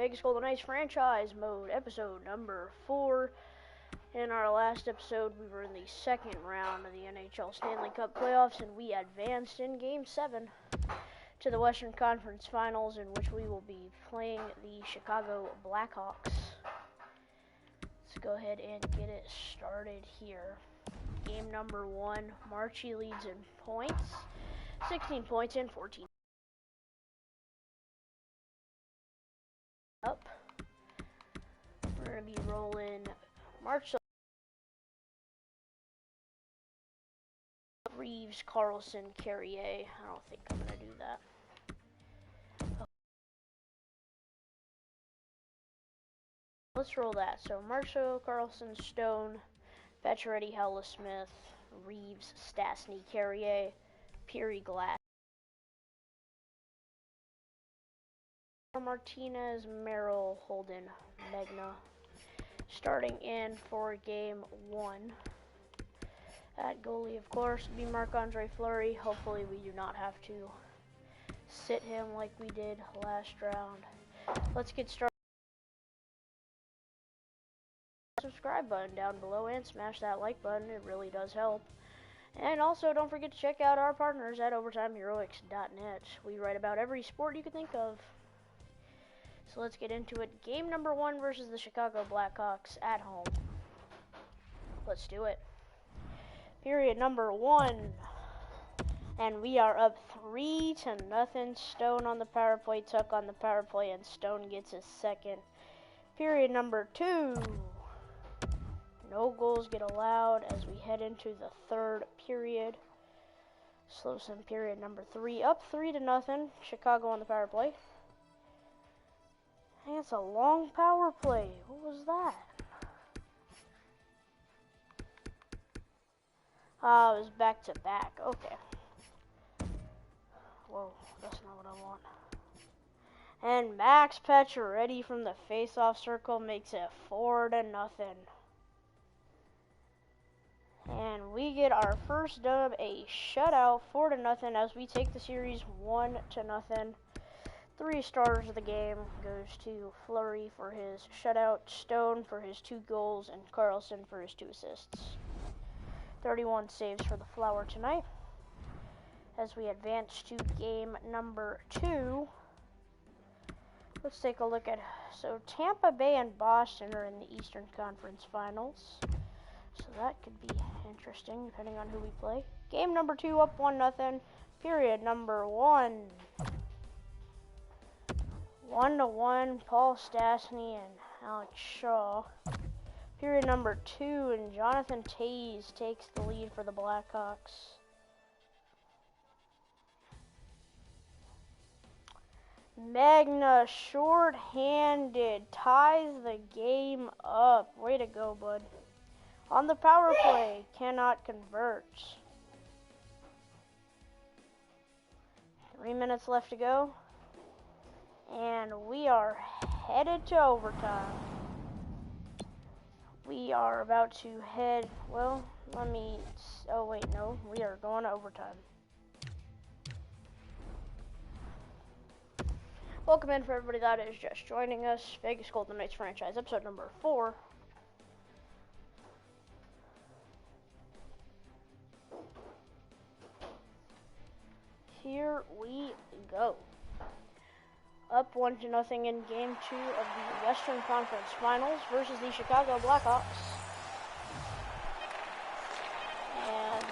Vegas Golden Knights Franchise Mode, episode number 4. In our last episode, we were in the second round of the NHL Stanley Cup playoffs, and we advanced in Game 7 to the Western Conference Finals, in which we will be playing the Chicago Blackhawks. Let's go ahead and get it started here. Game number 1, Marchie leads in points, 16 points in 14. Up. We're going to be rolling March, Reeves, Carlson, Carrier. I don't think I'm going to do that. Let's roll that. So Marshall, Carlson, Stone, Pacioretty, Hella Smith, Reeves, Stastny, Carrier, Peary, Glass, Martinez, Merrill, Holden, Megna. Starting in for game 1. At goalie, of course, will be Marc-Andre Fleury. Hopefully we do not have to sit him like we did last round. Let's get started. Subscribe button down below and smash that like button. It really does help. And also, don't forget to check out our partners at OvertimeHeroics.net. We write about every sport you can think of. So let's get into it. Game number 1 versus the Chicago Blackhawks at home. Let's do it. Period number 1. And we are up 3-0. Stone on the power play, Tuck on the power play, and Stone gets his second. Period number 2. No goals get allowed as we head into the third period. Slowson period number 3. Up 3-0. Chicago on the power play. Hey, it's a long power play. What was that? It was back to back. Okay. Whoa, that's not what I want. And Max Pacioretty from the face-off circle makes it 4-0. And we get our first dub, a shutout, 4-0, as we take the series 1-0. 3 stars of the game goes to Fleury for his shutout, Stone for his 2 goals, and Carlson for his 2 assists. 31 saves for the Flower tonight. As we advance to game number 2, let's take a look at, so Tampa Bay and Boston are in the Eastern Conference Finals. So that could be interesting depending on who we play. Game number 2, up 1-0. Period number 1. 1-1, Paul Stastny and Alex Shaw. Period number 2, and Jonathan Toews takes the lead for the Blackhawks. Megna, short-handed, ties the game up. Way to go, bud. On the power play, cannot convert. 3 minutes left to go. And we are headed to overtime. We are about to head, well, oh wait, no, we are going to overtime. Welcome in for everybody that is just joining us. Vegas Golden Knights Franchise, episode number 4. Here we go. Up 1-0 in Game 2 of the Western Conference Finals versus the Chicago Blackhawks. And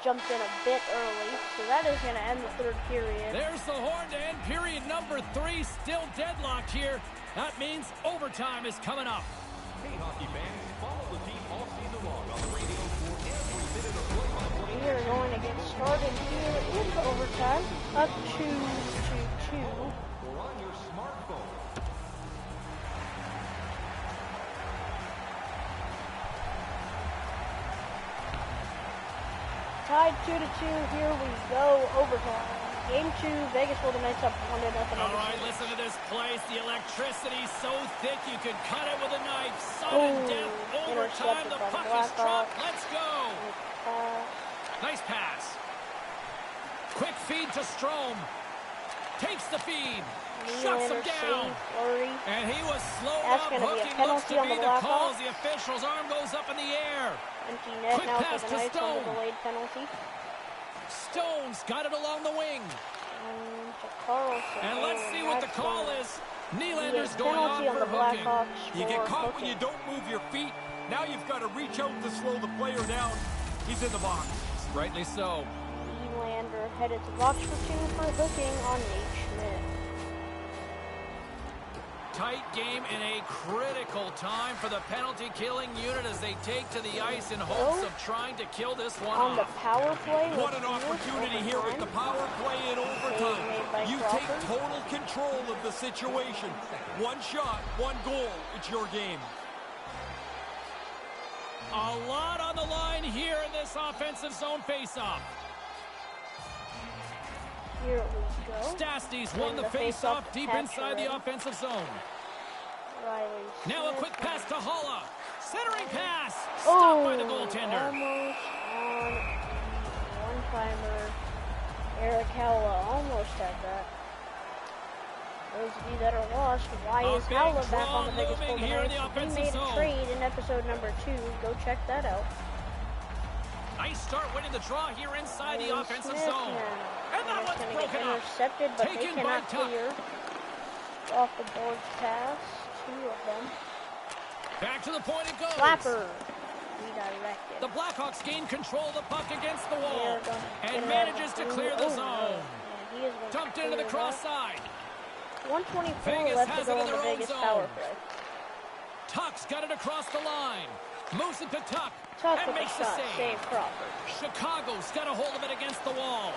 jumped in a bit early, so that is going to end the third period. There's the horn to end period number 3, still deadlocked here. That means overtime is coming up. Hey, hockey fans, follow the team all season long on the radio for every minute of play-by-play. We are going to get started here in overtime, up 2-2. On your smartphone. Tied 2-2. Here we go. Overtime. Game 2. Vegas Golden Knights up 1-0. All right, listen to this place. The electricity so thick you could cut it with a knife. Sudden death. Overtime. The puck is dropped. Let's go. Nice pass. Quick feed to Strome. Takes the feed. Shuts him down. Fleury. And he was slowed That's up. going to be a Hooking looks penalty to on be the the call Blackhawks. as the official's arm goes up in the air. Empty net Quick now for pass the to Knights on the Stone. delayed penalty. Stone's got it along the wing. And to Carlson. And let's see what the call is. Nylander's going penalty on on for the hooking. Blackhawks. You get caught hooking. when you don't move your feet. Now you've got to reach out to slow the player down. He's in the box. Rightly so. Nylander headed to box for 2 for hooking on Nate Schmidt. Tight game in a critical time for the penalty-killing unit as they take to the ice in hopes of trying to kill this one On the off. power play. What an opportunity here with the power play in overtime. You take total control of the situation. One shot, one goal. It's your game. A lot on the line here in this offensive zone face-off. Here we go. Stastny's won the face-off deep inside the offensive zone. Riley Now a quick pass to Holla. Centering pass. Stopped Oh, by the goaltender. almost on one-timer. Eric Howla almost had that. Those of you that are lost, why is Howla back on the Vegas Golden Knights? We made a trade in episode number 2. Go check that out. Nice start winning the draw here inside the offensive Smith zone. now. And that It's one's going to get broken up. intercepted, but Taken they by cannot Tuck. clear. Off the board's pass. 2 of them. Back to the point it goes. Flapper. Redirected. The Blackhawks gain control of the puck against the They wall are gonna and get manages it to through. clear the Oh, zone. and he is going to Dumped into the clear cross that. side. 124 Vegas left has to it go in on the their own Vegas zone. power play. Tuck's got it across the line. Moves it to Tuck. Tuck and with makes the the shot. save. Save Crawford. Chicago's got a hold of it against the wall.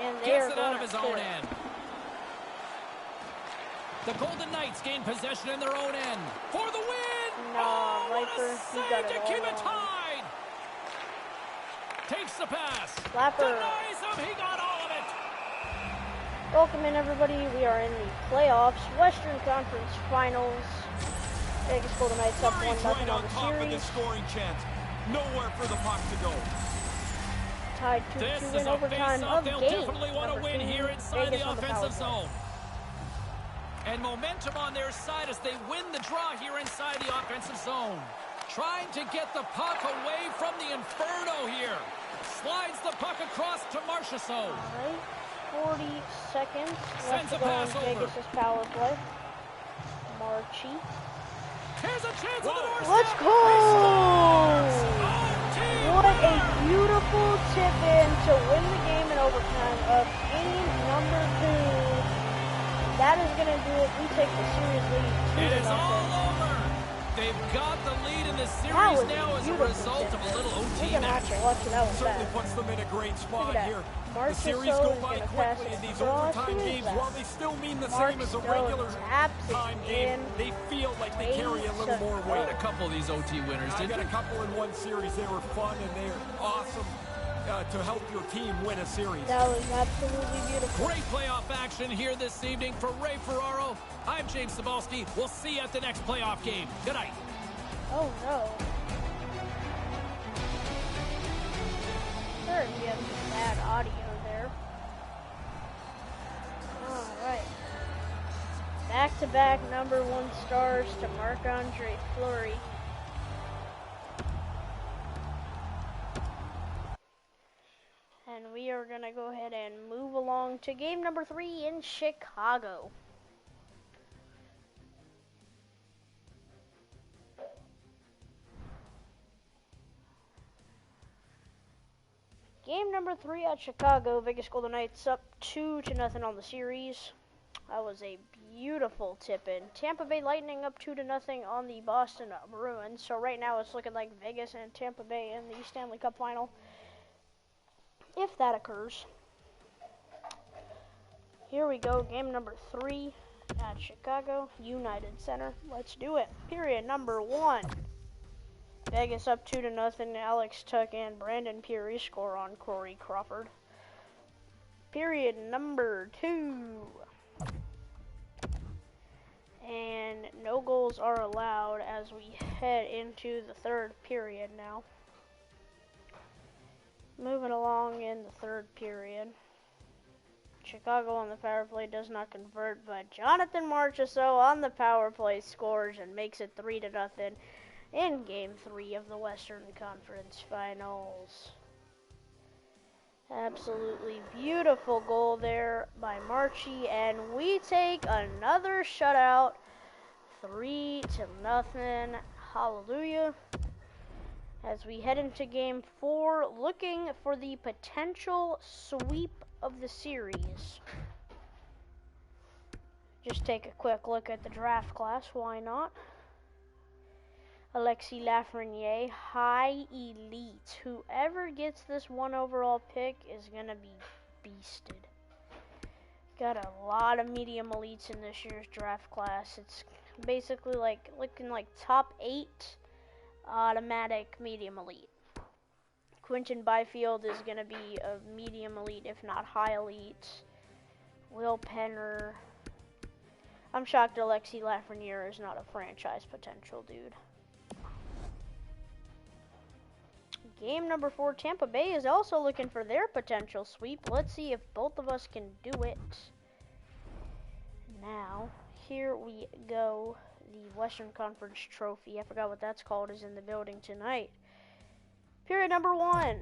And they Gets are it going out of his to own clear. end. The Golden Knights gain possession in their own end. For the win! Nah, what Viper, a he save got to it keep all it wrong. tied! Takes the pass. Flapper. Denies him. He got all of it. Welcome in, everybody. We are in the playoffs, Western Conference Finals. Vegas Golden Knights up Murray's 1-0 right on on the top of this series. scoring chance. Nowhere for the puck to go. Tied This 2-2 is in a overtime face-off. of They'll game definitely want to number win 2. here inside Vegas the on the power offensive play. zone. And momentum on their side as they win the draw here inside the offensive zone. Trying to get the puck away from the Inferno here. Slides the puck across to Marchessault. All right, 40 seconds Sends left to a go on pass over. Vegas' power play. Marchi. Here's a chance on the doorstep. Let's go! What a beautiful tip in to win the game in overtime of game number 2. That is going to do it. We take the series lead 2-0. It is all over. They've got the lead in the That series was now as a beautiful result tip of a in. little We're OT going to match. have to watch that one Certainly back. puts them in a great spot that. here. The Marchessault series is go gonna by pass quickly, it and these across. overtime Who is games, that? while they still mean the same as a Marchessault regular taps it time game, in. they feel like they carry a little more Quite weight. a couple of these OT winners, I didn't got a they? couple in one series. They were fun and they're awesome to help your team win a series. That was absolutely beautiful. Great playoff action here this evening for Ray Ferraro. I'm James Cybulski. We'll see you at the next playoff game. Good night. Oh no. Sure, we have some bad audio there. Alright. Back-to-back number 1 stars to Marc-Andre Fleury. And we are going to go ahead and move along to game number 3 in Chicago. Game number 3 at Chicago. Vegas Golden Knights up 2-0 on the series. That was a beautiful tip-in. Tampa Bay Lightning up 2-0 on the Boston Bruins. So right now it's looking like Vegas and Tampa Bay in the Stanley Cup final, if that occurs. Here we go. Game number 3 at Chicago United Center. Let's do it. Period number 1. Vegas up 2-0. Alex Tuck and Brandon Peary score on Corey Crawford. Period number 2. And no goals are allowed as we head into the third period now. Moving along in the third period. Chicago on the power play does not convert, but Jonathan Marchessault on the power play scores and makes it 3-0 in Game 3 of the Western Conference Finals. Absolutely beautiful goal there by Marchie, and we take another shutout, 3-0. Hallelujah. As we head into Game 4, looking for the potential sweep of the series. Just take a quick look at the draft class, why not? Alexis Lafreniere, high elite. Whoever gets this 1 overall pick is going to be beasted. Got a lot of medium elites in this year's draft class. It's basically like looking like top 8 automatic medium elite. Quinton Byfield is going to be a medium elite, if not high elite. Will Penner. I'm shocked Alexis Lafreniere is not a franchise potential dude. Game number 4, Tampa Bay is also looking for their potential sweep. Let's see if both of us can do it. Now, here we go. The Western Conference Trophy, I forgot what that's called, is in the building tonight. Period number 1.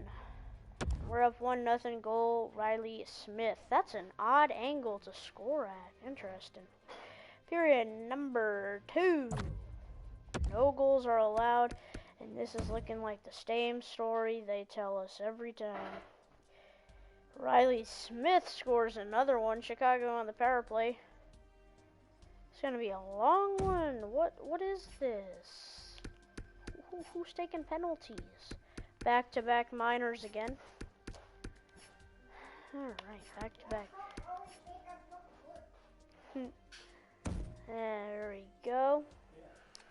We're up 1-0 goal, Riley Smith. That's an odd angle to score at. Interesting. Period number 2. No goals are allowed. And this is looking like the same story they tell us every time. Riley Smith scores another one. Chicago on the power play. It's going to be a long one. What is this? Who's taking penalties? Back-to-back minors again. Alright, back-to-back. There we go.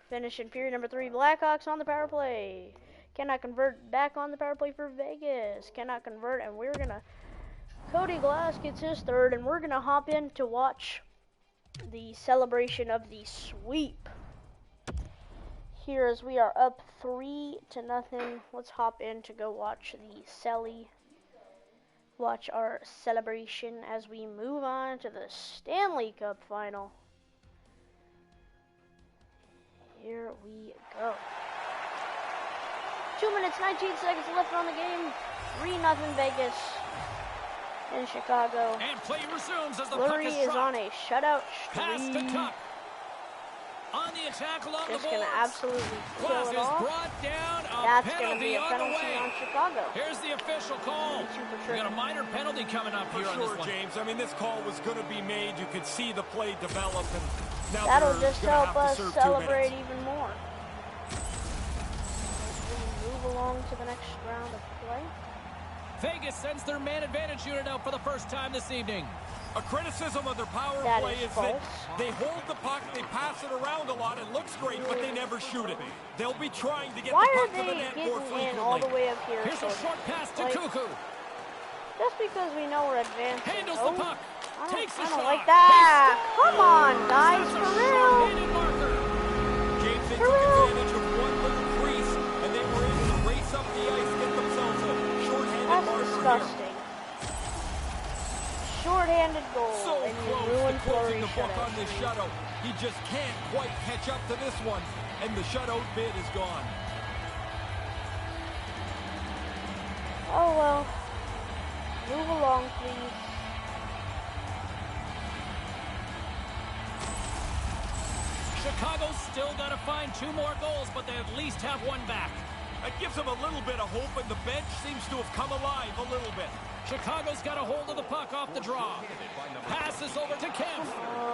Finishing period number 3, Blackhawks on the power play. Cannot convert, back on the power play for Vegas. Cannot convert, and we're going to... Cody Glass gets his third, and we're going to hop in to watch the celebration of the sweep. Here as we are up 3-0. Let's hop in to go watch the celly. Watch our celebration as we move on to the Stanley Cup final. Here we go. 2 minutes, 19 seconds left on the game. 3-0 Vegas in Chicago. And play resumes as the Fleury puck is on a shutout Pass to streak. Cup. On the attack along Just the going boards. to absolutely Glass kill it is off. brought down. That's going to be penalty a on the penalty way. on Chicago. Here's the official call. We got a minor penalty coming up For here on sure, this one. James. I mean, this call was going to be made. You could see the play develop, and now That'll they're just gonna help have us to serve 2 celebrate minutes. even more. We move along to the next round of play. Vegas sends their man advantage unit out for the first time this evening. A criticism of their power That play is is that false. they hold the puck, they pass it around a lot, it looks great, but they never shoot it. They'll be trying to get Why the are puck to the they net more getting in all the frequently. way up here? Here's a short pass to Like, Cuckoo. just because we know we're advancing. Handles Oh, the puck. Takes I the don't shot. like that. He Come on, scores. guys, That's a for real. short-handed marker. James, they For took real. advantage of one little crease, and they were able to race up the ice, get themselves a short-handed That's marker disgusting. Short-handed goal, here. So and you close ruined to closing Fleury's the book shutout. on this shutout. He just can't quite catch up to this one, and the shutout bid is gone. Oh well. Move along, please. Chicago's still got to find 2 more goals, but they at least have one back. That gives them a little bit of hope, and the bench seems to have come alive a little bit. Chicago's got a hold of the puck off the draw. Passes over to Kemp.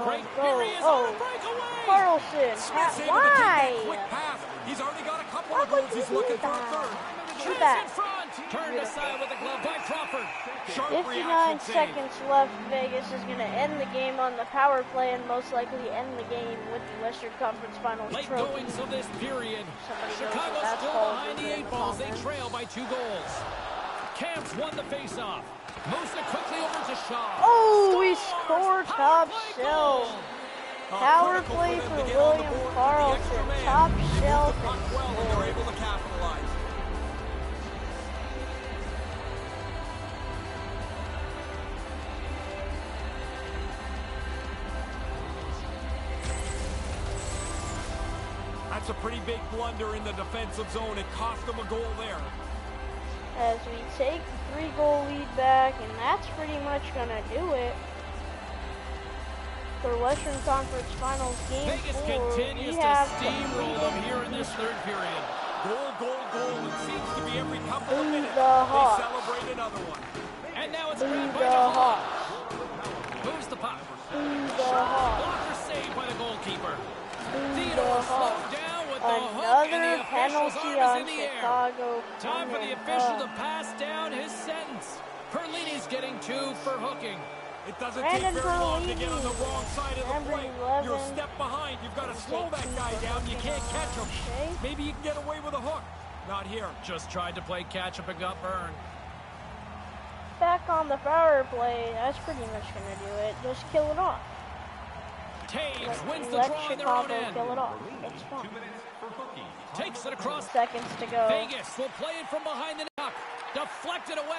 Great. Go. Here he is on a breakaway. Carlson. Smith's able to Why? take that quick pass. He's already got a couple Why of goals. would He's you looking do for a that? third. Shoot Chance that. in front. Turned aside with a glove by Crawford. Sharp 59 reaction save. seconds left. Vegas is going to end the game on the power play and most likely end the game with the Western Conference Finals Late trophy. goings of this period. Somebody knows Chicago what that's still called behind the in 8 balls. They comments. trail by 2 goals. Camps won the faceoff. Moves it quickly over to Shaw. Oh, we Scores! score Power top play shelf. goal. Power Critical play them for to get on the William board with the Carlson. extra man. Top They moved shelf the puck and well, and they're scored. able to capitalize. That's a pretty big blunder in the defensive zone. It cost them a goal there. As we take the 3-goal lead back, and that's pretty much going to do it for Western Conference Finals Game 4. Vegas continues to steamroll them here in this third period. Goal, goal, goal. It seems to be every couple of minutes The they Hawks. celebrate another one. And now it's grabbed by The the Hawks. Hawks. Moves the puck. The Hawks. Blocker saved by the goalkeeper. The Theodore Hawks. slowed down with the hook, and the Another official's penalty arm is on in the air. Chicago. Time for the official to pass down his sentence. Perlini's getting 2 for hooking. It doesn't Brandon take very long to get on the Perlini. wrong side of the Number plate. 11. You're a step behind. You've got to slow that guy down. You can't catch him. Okay. Maybe you can get away with a hook. Not here. Just tried to play catch up and got burned. Back on the power play. That's pretty much going to do it. Just kill it off. Taves wins the Let draw in their own Chicago end. kill it off. It's fun. Takes it across. Seconds to go. Vegas will play it from behind the net. Deflected away.